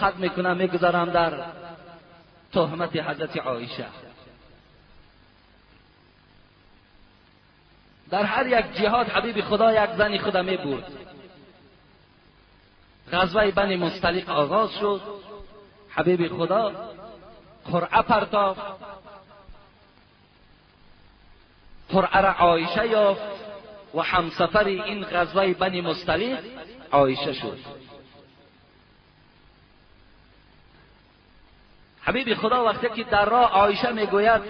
قطع میکنم میگذارم در تهمت حضرت عایشه. در هر یک جهاد حبیب خدا یک زنی خدا می برد. غزوه بنی مصطلق آغاز شد، حبیب خدا قرعه پرتافت، قرعه را عایشه یافت و همسفر این غزوه بنی مصطلق عایشه شد. حبیب خدا وقتی که در راه عایشه میگوید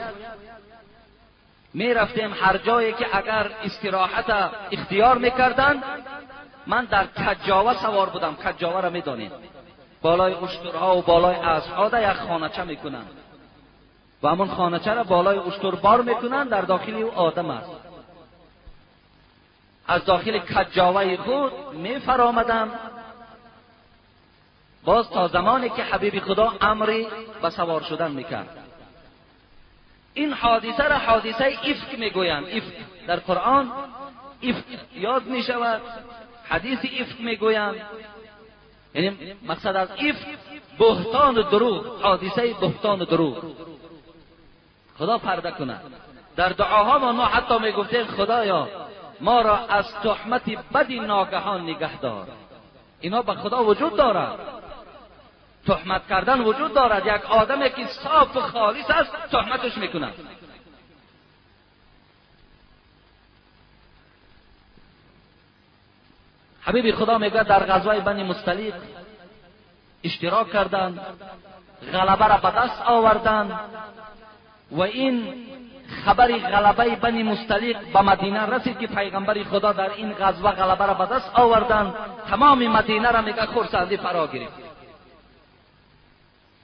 می رفتیم هر جایی که اگر استراحت اختیار میکردند، من در کجاوه سوار بودم. کجاوه را میدانید، بالای اشترها و بالای اسبها یک خانچه میکنند و همون خانچه را بالای اشتر بار میکنند، در داخل او آدم است. از داخل کجاوه خود میفرامدم باز تا زمانی که حبیب خدا امری به سوار شدن میکرد. این حادثه را حادثه افک میگویند. افک در قرآن افک یاد میشود، حدیث افک میگویند. یعنی مقصد از افک بهتان دروغ، حادثه بهتان دروغ. خدا پرده کند. در دعاها ما حتی میگفتیم خدایا ما را از تهمت بدی ناگهان نگه دار. اینا به خدا وجود دارد، تهمت کردن وجود دارد. یک آدمی که صاف و خالص است تهمتش میکنند. حبیب خدا میگه در غزوه بنی مصطلق اشتراک کردند، غلبه را به دست آوردند و این خبر غلبه بنی مصطلق به مدینه رسید که پیغمبر خدا در این غزوه غلبه را به دست آوردند. تمام مدینه را میگه خرسندی فرا گرفت.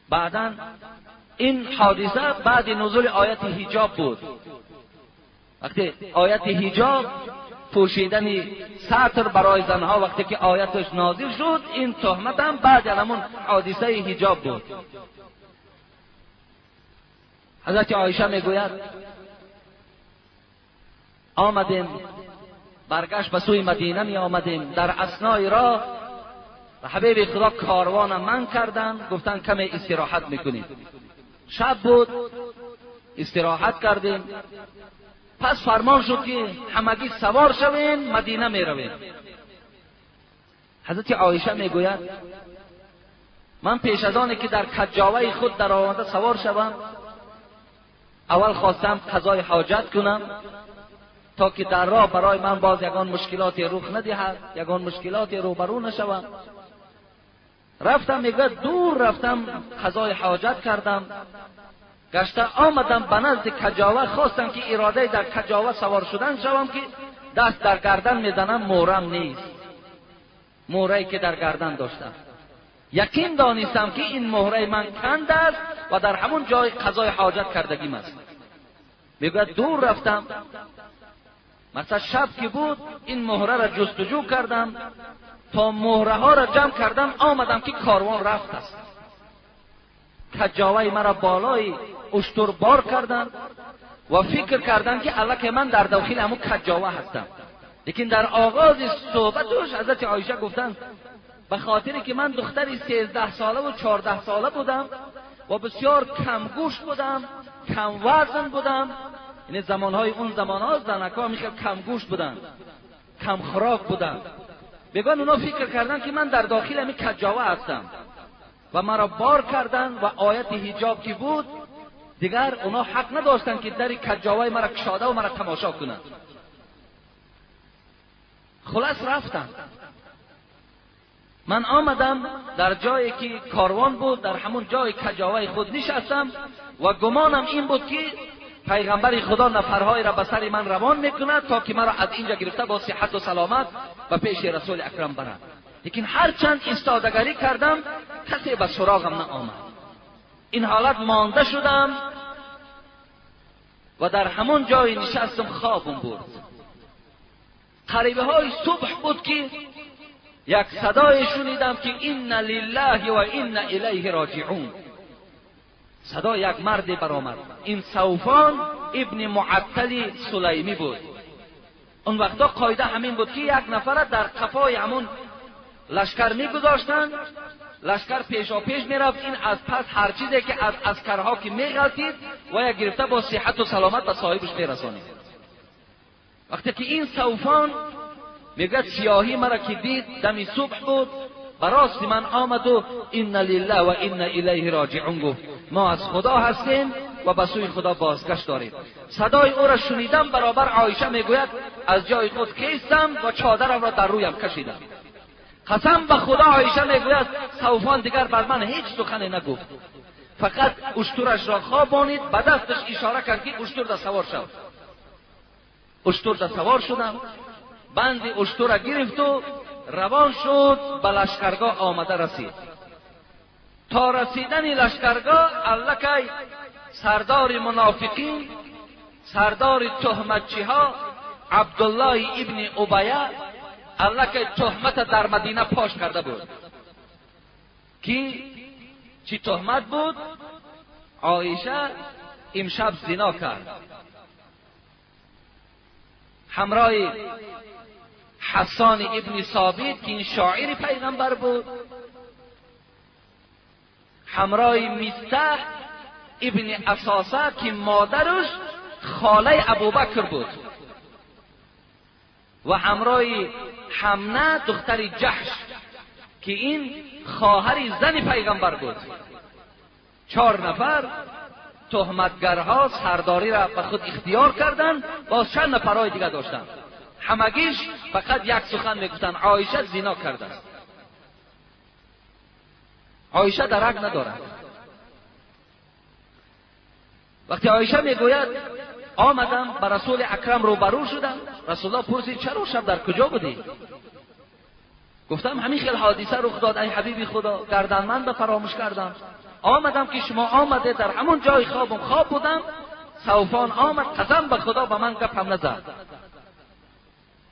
بعداً این حادثه بعد نزول آیت حجاب بود. وقتی آیت حجاب پوشیدن ساتر برای زنها وقتی که آیتش نازل شد، این تهمت هم بعد همون حادثه حجاب بود. حضرت عایشه میگوید آمدیم برگشت به سوی مدینه می آمدیم، در اثنای راه و حبیب خدا کاروان من کردن، گفتن کمی استراحت میکنیم. شب بود، استراحت کردیم. پس فرمان شد که همگی سوار شویم، مدینه می رویم. حضرت عایشه میگوید من پیش از آنی که در کجاوه خود در آمده سوار شوم، اول خواستم قضای حاجت کنم تا که در راه برای من باز یگان مشکلاتی رخ ندهد، یگان مشکلاتی روبرو نشوم. رفتم، میگه دور رفتم قضای حاجت کردم، گشته آمدم به نزد کجاوه، خواستم که اراده در کجاوه سوار شدن شوم که دست در گردن میزنم، مهرم نیست. مهره‌ای که در گردن داشتم یقین دانستم که این مهره من کند است و در همون جای قضای حاجت کردگیم است. میگه دور رفتم، مثلا شب که بود این مهره را جستجو کردم تا مهره ها را جمع کردم، آمدم که کاروان رفت است. کجاوه مرا بالای اشتر بار کردن و فکر کردن که الکی من در داخل همون کجاوه هستم. لیکن در آغاز صحبتش حضرت عایشه گفتن به خاطری که من دختری 13 ساله و 14 ساله بودم و بسیار کم گوشت بودم، کم وزن بودم. یعنی زمانهای اون زمانها زنکا میخواد کم گوشت بودن، کم خوراک بودن. بگن اونا فکر کردن که من در داخل همین کجاوه هستم و مرا بار کردن و آیت حجاب که بود دیگر اونا حق نداشتن که در کجاوه مرا کشاده و مرا تماشا کنند. خلاص رفتم. من آمدم در جایی که کاروان بود، در همون جای کجاوه خود نشستم و گمانم این بود که پیغمبر خدا نفرهای را به سر من روان میکند تا که مرا از اینجا گرفته با صحت و سلامت و پیش رسول اکرم برند. لیکن هرچند ایستادگی کردم کسی به سراغم نآمد. این حالت مانده شدم و در همون جای نشستم، خوابم برد. قریبه های صبح بود که یک صدای شنیدم که این لله و این الیه راجعون. صدا یک مرد برآمد. این صوفان ابن معطل سلیمی بود. اون وقتا قاعده همین بود که یک نفر در قفای همون لشکر میگذاشتند، لشکر پیشا پیش میرفت، این از پس هر چیزی که از عسکرها که میغلطید و یا گرفته با صحت و سلامت به صاحبش میرسانید. وقتی که این سوفان میگه سیاهی مرا که دید دم صبح بود، براستی من آمد و ان لله و انا الیه راجعون گفت، ما از خدا هستیم و به سوی خدا بازگشت داریم. صدای او را شنیدم، برابر عایشه میگوید از جای خود خیستم و چادرم را در رویم کشیدم. قسم به خدا عایشه میگوید سوفان دیگر بر من هیچ سخنی نگفت، فقط اشترش را خوابانید، به دستش اشاره کرد که اشتر در سوار شد. اشتر در سوار شدم، بند اشتر را گرفت و روان شد، به لشکرگاه آمده رسید. تا رسیدن لشکرگاه الکی سردار منافقین، سردار تهمتچی ها عبدالله ابن ابیه الکی تهمت در مدینه پاش کرده بود. کی چی تهمت بود؟ عایشه امشب زنا کرد، همراه حسان ابن ثابت که این شاعر پیغمبر بود، همراه مستح ابن اساسه که مادرش خاله ابوبکر بود و همراه حمنه دختر جحش که این خواهر زن پیغمبر بود. 4 نفر تهمتگرها سرداری را به خود اختیار کردند، باز چند نفرهای دیگه داشتند. همگیش فقط یک سخن میگفتند، عایشه زنا کرده است. عایشه درک ندارد. وقتی عایشه میگوید آمدم به رسول اکرم روبرو شدم، رسول الله پرسید چرا شب در کجا بودی؟ گفتم همین خیلی حادثه رخ داد ای حبیبی خدا، گردنمند به فراموش کردم. آمدم که شما آمده در همون جای خواب بودم، سوفان آمد، قسم به خدا به من گپم نزد،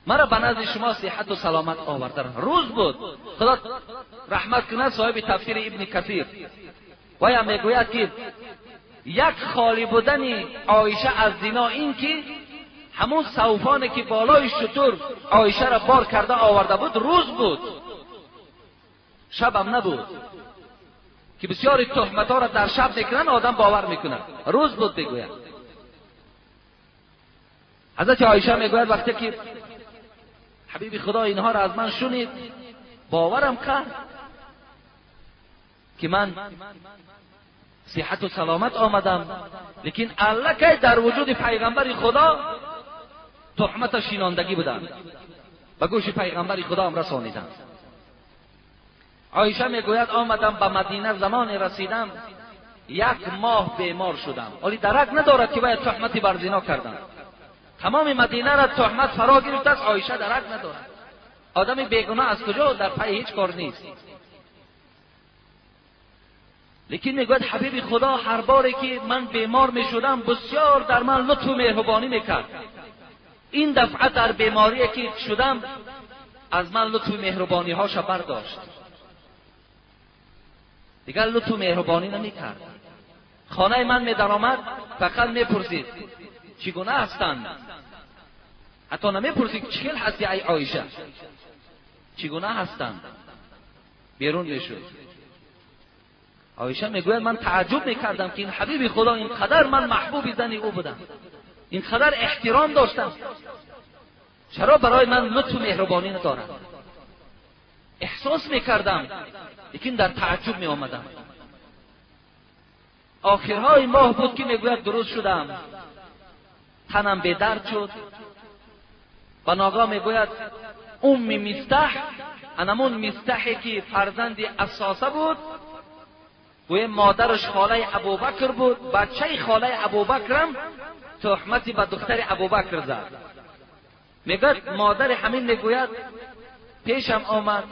مرا به نزد شما صحت و سلامت آورده. روز بود، خدا رحمت کنه صاحب تفسیر ابن کثیر و یا میگوید که یک خالی بودن عایشه از زنا این که همون سوفانی که بالای شتر عایشه را بار کرده آورده بود روز بود، شبم نبود که بسیاری تهمت ها را در شب میکنن آدم باور میکنه. روز بود بگوید. حضرت عایشه میگوید وقتی که حبیب خدا اینها را از من شنید باورم کرد که من صحت و سلامت آمدم، لیکن الکی در وجود پیغمبر خدا تهمت شیناندگی بودند، به گوش پیغمبر خدا هم رسانیدند. عایشه میگوید آمدم به مدینه، زمان رسیدم 1 ماه بیمار شدم، ولی درک ندارد که باید تهمتی بر زنا کردم. تمام مدینه را تهمت فرا گرفته است، عایشه درک ندارد. آدم بیگناه از کجا در پای هیچ کار نیست. لیکن میگوید حبیب خدا هر باری که من بیمار میشدم بسیار در من لطف و مهربانی میکرد. این دفعه در بیماری که شدم از من لطف و مهربانی هاش برداشت، دیگر لطف و مهربانی نمیکرد. خانه من میدر آمد فقط میپرسید چگونه هستند، حتی نمیپرسید چگل هستی ای عایشه، چگونه هستند. بیرون میشد. عایشه میگوید من تعجب میکردم که این حبیب خدا اینقدر من محبوب زن او بودم، اینقدر احترام داشتم، چرا برای من لطف و مهربانی ندارد؟ احساس میکردم لیکن در تعجب میآمدم. آخرهای ماه بود که میگوید درست شدم، تنم به درد شد. و ناگاه میگوید مستح، انمون مستحی که فرزند اساسه بود، گویا مادرش خاله ابوبکر بود، بچه خاله ابوبکرم تهمتی به دختر ابوبکر زد. میگوید مادر همین میگوید پیشم آمد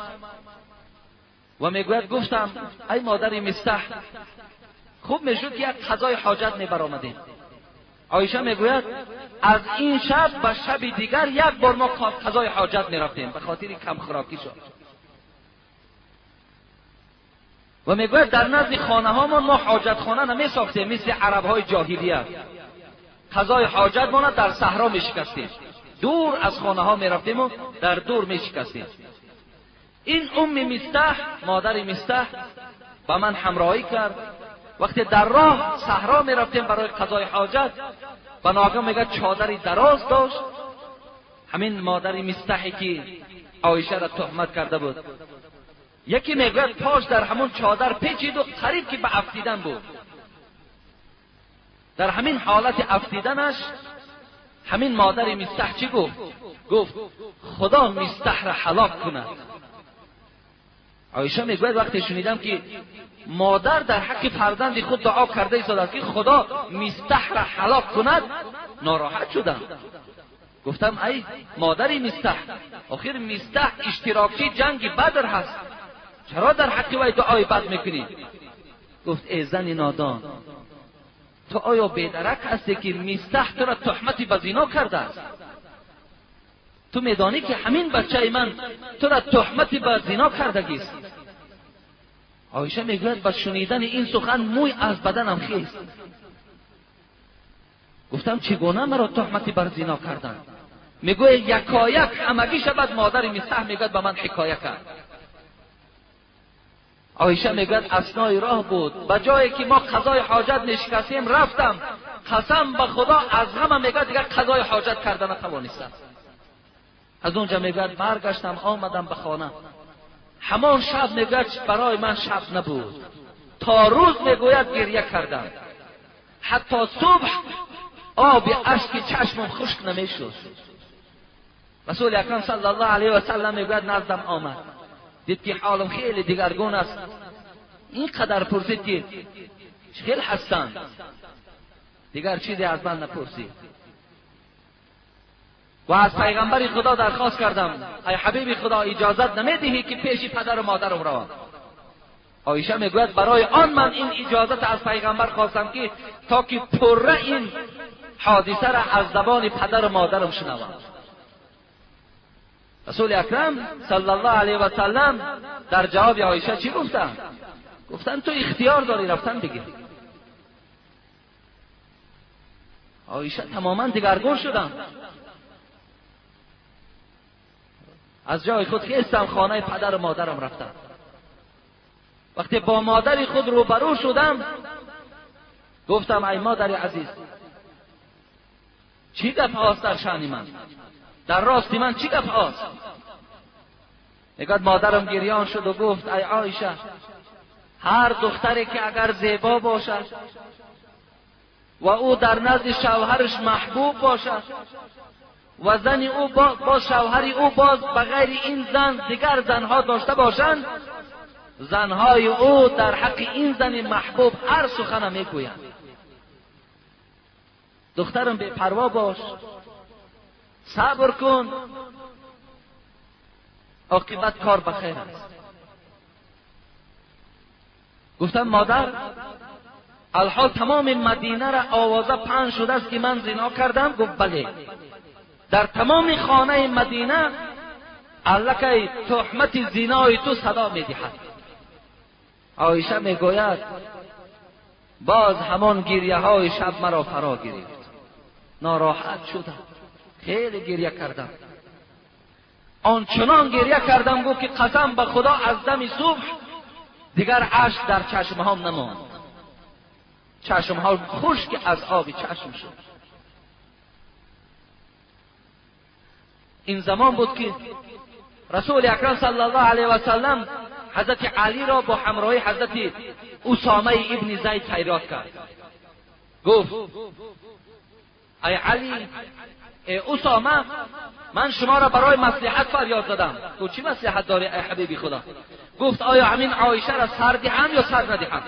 و میگوید گفتم ای مادر مستح، خوب میشد که یک قضای حاجت میبرآمدیم. عایشه میگوید از این شب به شب دیگر 1 بار ما قضای حاجت میرفتیم به خاطر کم خوراکی شد. و میگوید در نزد خانه ها ما حاجت خانه نمی ساختیم مثل عرب های جاهلیت. قضای حاجت ما در صحرا میشکستیم، دور از خانه ها میرفتیم و در دور میشکستیم. این مستح، مادر مستح با من همراهی کرد. وقتی در راه صحرا می رفتیم برای قضای حاجت، و ناگهان میگه چادری دراز داشت. همین مادر مستحی که عایشه را تهمت کرده بود، یکی میگه پاش در همون چادر پیچید و قریب که به افتیدن بود. در همین حالت افتیدنش همین مادر مستح چی گفت؟ گفت خدا مستح را هلاک کند. عایشه میگوید وقتی شنیدم که مادر در حق فرزند خود دعا کرده ایستاد که خدا مستح را هلاک کند، ناراحت شدم. گفتم ای مادر مستح، آخر مستح اشتراکی جنگ بدر هست، چرا در حق وی دعای بد میکنی؟ گفت ای زن نادان، تو آیا بیدرک هستی که مستح تو را تهمت به زنا کرده است؟ تو میدانی که همین بچه من تو را تهمت به زنا کردگی است. عایشه میگوید با شنیدن این سخن موی از بدنم خیست. گفتم چگونه مرا تهمت بر زنا کردن؟ میگوید یکایک همگی شود. مادر مستح میگوید به من حکایه کرد. عایشه میگوید اثنای راه بود، به جایی که ما قضای حاجت نشستیم رفتم، قسم به خدا از غم میگوید دیگر قضای حاجت کردن نتوانستم. از اونجا میگوید برگشتم آمدم به خانه. همان شب میگوید برای من شب نبود، تا روز میگوید گریه کردم، حتی صبح آب اشک چشمم خشک نمیشد. رسول اکرم صلی الله علیه و سلم میگوید نزدم آمد، دید که حالم خیلی دیگرگون است. اینقدر پرسید که خیلی هستند، دیگر چیزی از من نپرسید. و از پیغمبر خدا درخواست کردم ای حبیب خدا اجازت نمیدهی که پیش پدر و مادرم روم. عایشه میگوید برای آن من این اجازت از پیغمبر خواستم که تا که پره این حادثه را از زبان پدر و مادرم شنوم. رسول اکرم صلی الله علیه و سلم در جواب عایشه چی گفتن؟ گفتن تو اختیار داری رفتن بگیر. عایشه تماما دگرگون شدم. از جای خود خیستم، خانه پدر و مادرم رفتم. وقتی با مادر خود روبرو شدم گفتم ای مادر عزیز، چی گپ هاست در شأن من؟ در راستی من چی گپ هاست؟ نگاه مادرم گریان شد و گفت ای عایشه، هر دختری که اگر زیبا باشد و او در نزد شوهرش محبوب باشد و زن او با شوهری او باز بغیر این زن دیگر زنها داشته باشند، زنهای او در حق این زن محبوب هر سخن میگویند. دخترم بی پروا باش، صبر کن، عاقبت کار بخیر است. گفتم مادر، الحال تمام مدینه را آوازه پخش شده است که من زنا کردم؟ گفت بله. در تمام خانه مدینه الکی تهمت زنای تو صدا میدهد. عایشه میگوید باز همان گریه های شب مرا فرا گرفت، ناراحت شدم، خیلی گریه کردم، آنچنان گریه کردم گفت که قسم به خدا از دم صبح دیگر اشک در چشمهام نماند، چشمهام خشک از آب چشم شد. این زمان بود که رسول اکرم صلی الله علیه و سلم حضرت علی را با همراهی حضرت اسامه ابن زید پیدا کرد. گفت ای علی، ای اسامه، من شما را برای مصلحت فریاد زدم. تو چی مصلحت داری ای حبیبی خدا؟ گفت آیا همین عایشه را سر دهم یا سر ندهم؟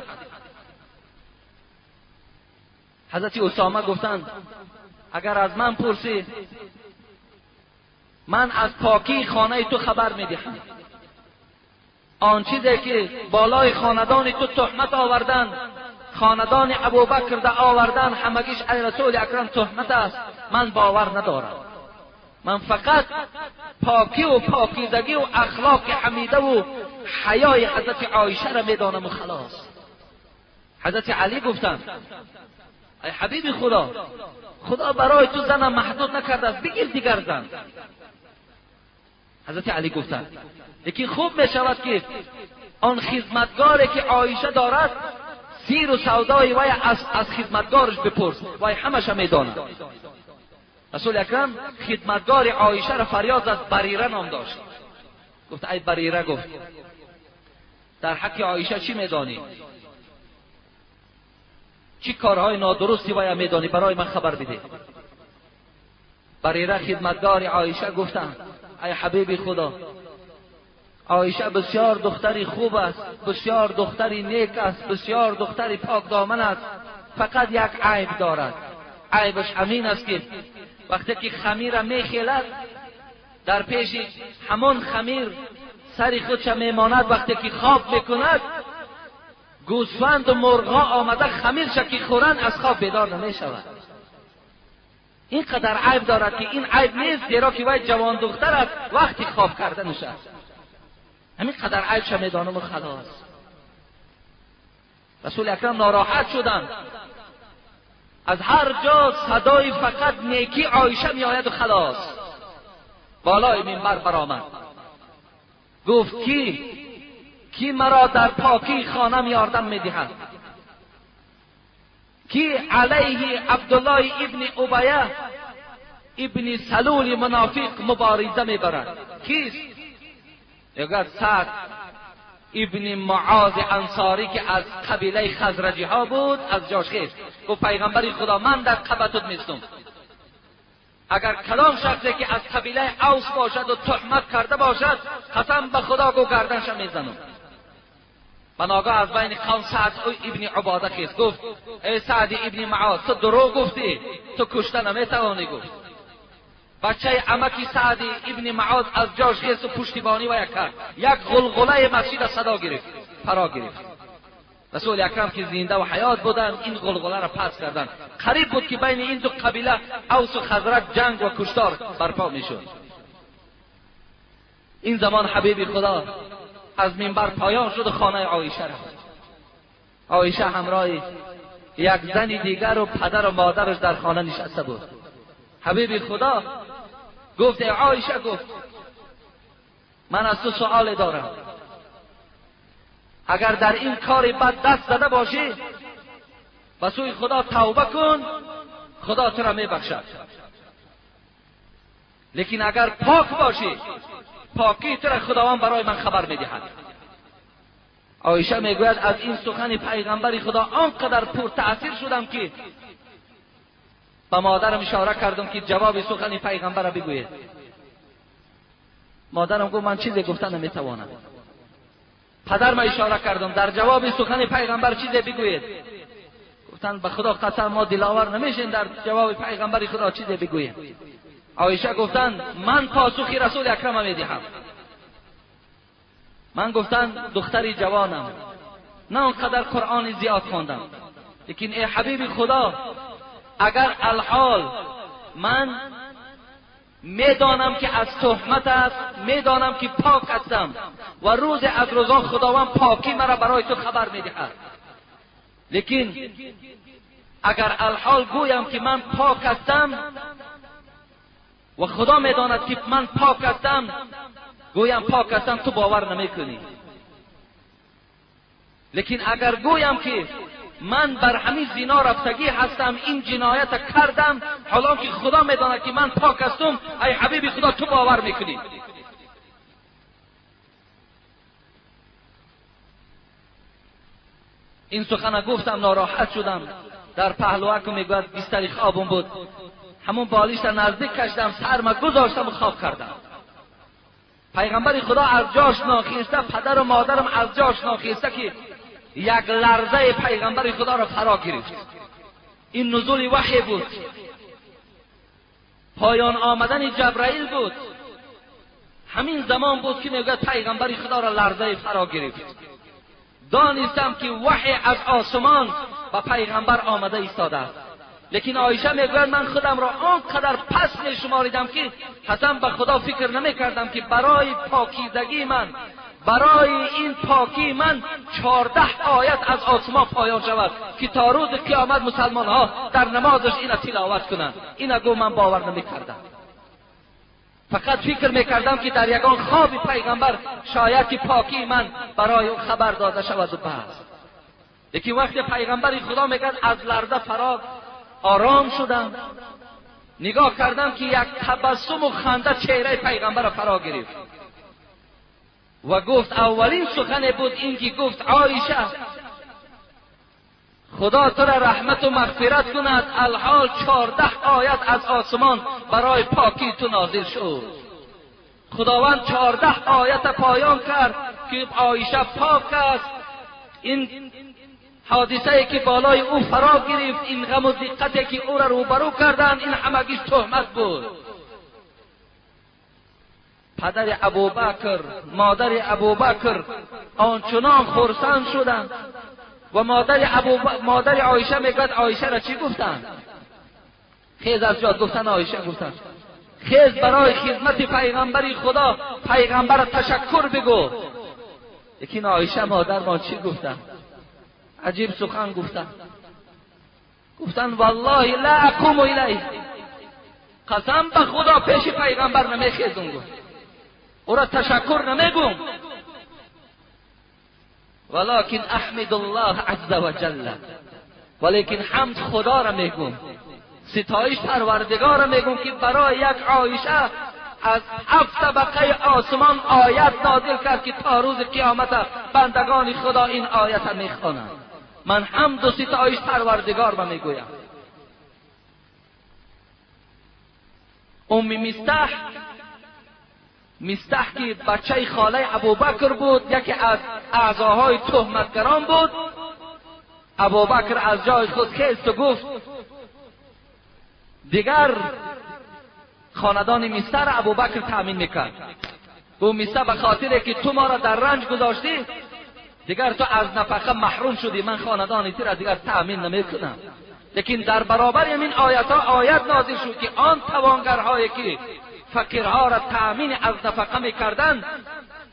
حضرت اسامه گفتند اگر از من پرسی من از پاکی خانه تو خبر میدهم. آن چیزی که بالای خاندان تو تهمت آوردن، خاندان ابوبکر ده آوردن، همگیش علی رسول اکرم تهمت است، من باور ندارم. من فقط پاکی و پاکیزگی و اخلاق حمیده و حیای حضرت عایشه را میدانم و خلاص. حضرت علی گفتند ای حبیب خدا، خدا برای تو زنم محدود نکرده است، بگیر دیگر زن. حضرت علی گفتند. لیکن خوب می شود که آن خدمتگاری که عایشه دارد سیر و سودای وی از خدمتگارش بپرس، وی همش میداند. رسول اکرم خدمتگار عایشه را فریاد زد، بریره نام داشت. گفت ای بریره، گفت در حق عایشه چی میدانی؟ چی کارهای نادرستی وی میدانی؟ برای من خبر بده. بریره خدمتگار عایشه گفتند ای حبیب خدا، عایشه بسیار دختری خوب است، بسیار دختری نیک است، بسیار دختری پاک دامن است، فقط یک عیب دارد. عیبش همین است که وقتی که خمیر میخیلد در پیش همان خمیر سری خودش میماند، وقتی که خواب میکند گوسفند و مرغا آمده خمیر شکی خورند، از خواب بیدار نمیشود. اینقدر عیب دارد که این عیب نیست، زیرا که وی جوان دختر است، وقتی خواب کردنش است. همین قدر عیبش میدانم و خلاص. رسول اکرم ناراحت شدند. از هر جا صدای فقط نیکی عایشه می آید و خلاص. بالای منبر برآمد، گفت کی مرا در پاکی خانم یاردم میدهد؟ کی علیه عبدالله ابن ابیه ابن سلول منافق مبارزه میبرد؟ کیست؟ اگر سعد ابن معاذ انصاری که از قبیله خزرجی ها بود از جاش خیست. گفت پیغمبر خدا، من در قبطت میستم. اگر کلام شخصی که از قبیله اوس باشد و تهمت کرده باشد، قسم به خدا گو گردنش میزنم. بناگاه از بین قوم سعد ابن عباده خیست. گفت ای سعد ابن معاذ، تو دروغ گفتی، تو کشته نمیتوانی. گفت بچه عمکی سعد ابن معاذ از جاش خیست و پشتیبانی و یک کرد. یک غلغله مسجد صدا گرفت، فرا گرفت. رسول اکرم که زنده و حیات بودند این غلغله را پس کردند. قریب بود که بین این دو قبیله اوس و خزرج جنگ و کشتار برپا میشد. این زمان حبیب خدا از منبر پایان شد و خانه عایشه رفت. عایشه همراه یک زن دیگر و پدر و مادرش در خانه نشسته بود. حبیب خدا گفت ای عایشه، گفت من از تو سؤال دارم. اگر در این کار بد دست زده باشی به سوی خدا توبه کن، خدا تو را میبخشد. لیکن اگر پاک باشی، پاکی تو را خداوند برای من خبر میدهد. عایشه میگوید از این سخن پیغمبر خدا آنقدر پر تأثیر شدم که به مادرم اشاره کردم که جواب سخن پیغمبر را بگوید. مادرم گفت من چیزی گفتن نمیتوانم. پدرم اشاره کردم در جواب سخن پیغمبر چیزی بگوید. گفتن به خدا قسم ما دلاور نمیشیم در جواب پیغمبر خدا چیزی بگوییم. عایشه گفتن من پاسخی رسول اکرم میدهم. من گفتن دختری جوانم، نه اونقدر قرآن زیاد خواندم، لیکن ای حبیب خدا اگر الحال من میدانم که از تهمت است، میدانم که پاک هستم و روز از روزا خداوند پاکی مرا برای تو خبر میدهد، لیکن اگر الحال گویم که من پاک هستم و خدا میداند که من پاک هستم، گویم پاک هستم، تو باور نمیکنی. لیکن اگر گویم که من بر همین زنا رفتگی هستم، این جنایت کردم، حالا که خدا میداند که من پاک هستم، ای حبیب خدا تو باور میکنی. این سخن گفتم ناراحت شدم. در پهلوک میگوید بستر خوابم بود، همون بالش در نزدیک کشیدم، سرم گذاشتم و خواب کردم. پیغمبر خدا از جاش ناخیسته، پدر و مادرم از جاش ناخیسته که یک لرزه پیغمبر خدا را فرا گرفت. این نزول وحی بود، پایان آمدن جبرائیل بود. همین زمان بود که میگه پیغمبر خدا را لرزه فرا گرفت. دانستم که وحی از آسمان و پیغمبر آمده ایستاده است. لیکن عایشه میگوید من خودم را آنقدر پس میشماریدم که قسم به خدا فکر نمیکردم که برای پاکیزگی من، برای این پاکی من 14 آیت از آسمان پایان شود که تا روز قیامت مسلمان ها در نمازش اینا تلاوت کنند. اینا گو من باور نمیکردم. فقط فکر میکردم که در یگان خواب پیغمبر شاید که پاکی من برای او خبر داده شود و بس. یکی وقت پیغمبر خدا میگن از لرزه فرا آرام شدم، نگاه کردم که یک تبسم و خنده چهره پیغمبر فرا گرفت و گفت اولین سخن بود این که گفت عایشه خدا تو را رحمت و مغفرت کند، الحال 14 آیت از آسمان برای پاکی تو نازل شد. خداوند 14 آیت پایان کرد که عایشه پاک است. این حادثه ای که بالای او فرا گرفت، این غم و دقتی که او را روبرو کردند، این همگیش تهمت بود. پدر ابوبکر، مادر ابوبکر آنچنان خرسند شدند و مادر عایشه میگد عایشه را چی گفتند؟ خیز از جا گفتن عایشه گفتند خیز برای خدمت پیغمبری خدا پیغمبر تشکر بگو. لیکن عایشه مادر ما چی گفتند؟ عجیب سخن گفتن والله لا اقوم الیه، قسم به خدا پیش پیغمبر نمیخیزم، او را تشکر نمیگم، ولکن احمد الله عز وجل، ولیکن حمد خدا را میگم، ستایش پروردگار را میگم که برای یک عایشه از 7 طبقه آسمان آیت نازل کرد که تا روز قیامت بندگان خدا این آیت را میخوانند. من حمد و ستایش پروردگار را میگویم. مستح که بچه خاله ابوبکر بود، یکی از اعضاهای تهمتگران بود. ابوبکر از جای خود خیست و گفت دیگر خاندان مستح را ابوبکر تأمین میکرد. گفت مستح به خاطر که تو ما را در رنج گذاشتی دیگر تو از نفقه محروم شدی، من خاندان تو را دیگر تأمین نمیکنم. لیکن در برابر این آیت نازل شد که آن توانگرهایی که فقیرها را تأمین از نفقه میکردند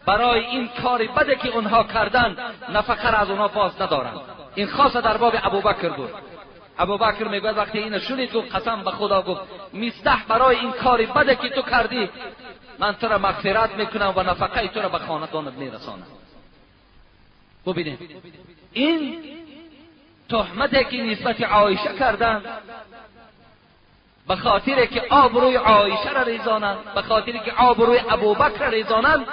برای این کار بده که اونها کردند نفقه را از اونها باز ندارند. این خاصه در باب ابوبکر بود. ابوبکر میگوید وقتی اینو شنید گفت قسم به خدا، گفت مستح برای این کار بده که تو کردی من تو را مغفرت میکنم و نفقه تو را به خاندانت میرسانم. ببینید این تهمتی که نسبت عایشه کردن به خاطر که آبروی عایشه را ریزانند، به خاطر که آبروی ابوبکر را ریزانند،